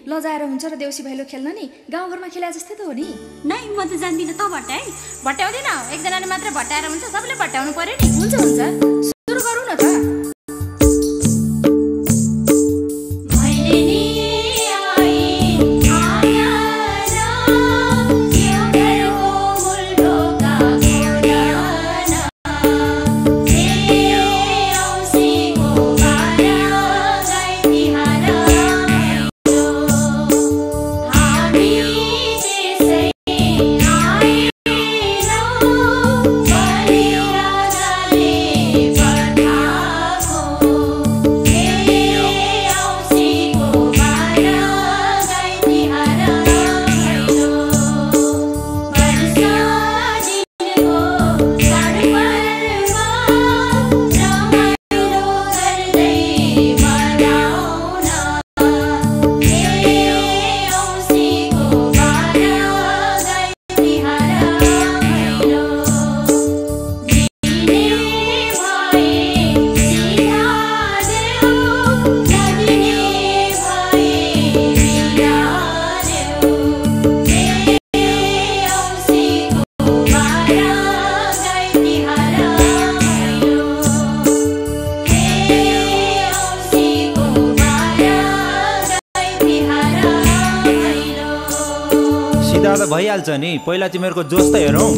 लजाएर हुन्छ र देउसी भैलो खेल्न नि गाउँघरमा खेला जस्तै त हो नि। नै म त जान्दिनँ त भट्टाइ। भट्टाउँदैन, एकजनाले मात्र भट्टाएर हुन्छ, सबैले भट्टाउनु पर्यो नि। हुन्छ सुरु गरौँ न त। भइहाल्छ नि, पहिला तिमीहरूको जोस त हेरौँ।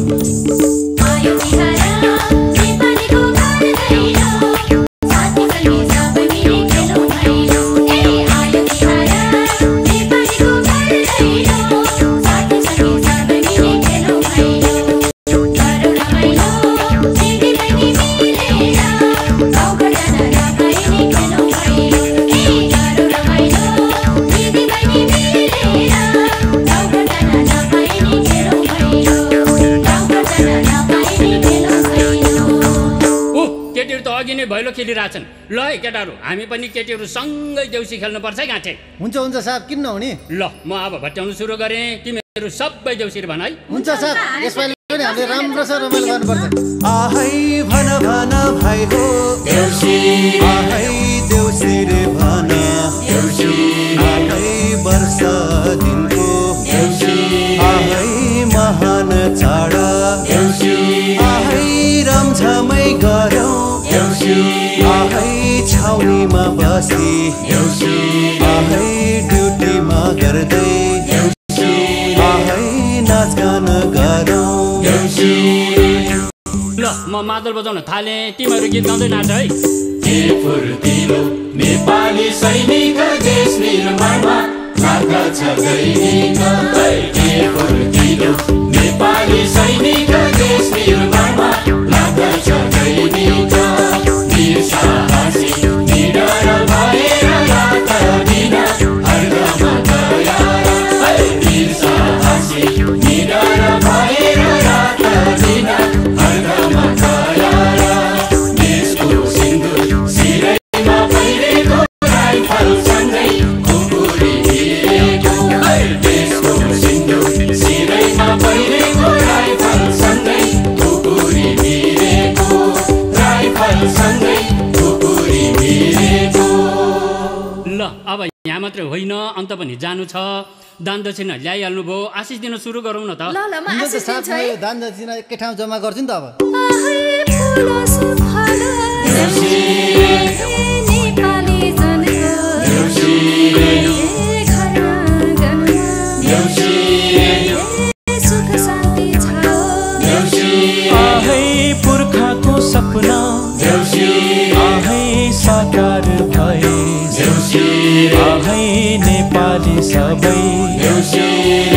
भैलो खेलिरहेछन्। ल है केटाहरू, हामी पनि केटीहरू सँगै देउसी खेल्नुपर्छ है गाँठे। हुन्छ साहब, किन नहुने। ल म अब भट्याउनु सुरु गरेँ, तिमीहरू सबै देउसी भन है। हुन्छ साहब, यसपालि पनि हामीले राम्रोसँग रमाइलो गर्नुपर्छ। आहै भन भन भाइ हो देउसी, आहै देउसी रे भन देउसी, आहै वर्ष दिनको देउसी, आहै महान चाड देउसी, आहै रमझमै गरौँ देउसी, आहै छाउनीमा बसी देउसी, आहै ड्युटीमा गर्दै देउसी, आहै नाचगान गरौँ देउसी। ल म मादल बजाउन थाले, तिमीहरू गीत गाउँदै नाच है। के फुर्तिलो नेपाली सैनिक देश निर्माणमा लाग्दछ दैनिक, के फुर्तिलो नेपाली सैनिक देश निर्माणमा लाग्दछ दैनिक, वीर साहसी निडर भएर रात दिन हरदम तयार, वीर साहसी निडर भएर रात दिन हरदम तयार, देशको सिन्दुर सिरैमा पहिरेको राइफल सँगै खुकुरी हिँडेको, देशको सिन्दुर सिरैमा पहिरेको राइफल सँगै खुकुरी हिँडेको, राइफल सँगै खुकुरी हिँडेको। ल अब यहाँ मात्रै होइन, अन्त पनि जानु छ। दान दक्षिणा ल्याइहाल्नु भयो, आशिष दिन सुरु गरौँ न त। ल म आशिष दिन्छु है। दान दक्षिणा एकै ठाउँ जम्मा गर्छु नि त। अब आहै पुर्खाको सपना आहै साकार भए, आहै नेपाली सबै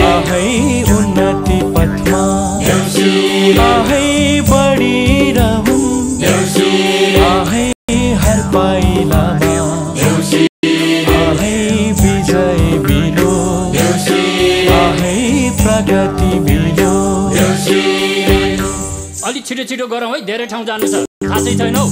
आहै उन्नति पथमा, आहै बढिरहौँ आहै हर पाइलामा, आहै विजय बिलो आहै प्रगति बिलो। अलिक छिटो छिटो गरौँ है, धेरै ठाउँ जानु छ, खासै छैन हौ।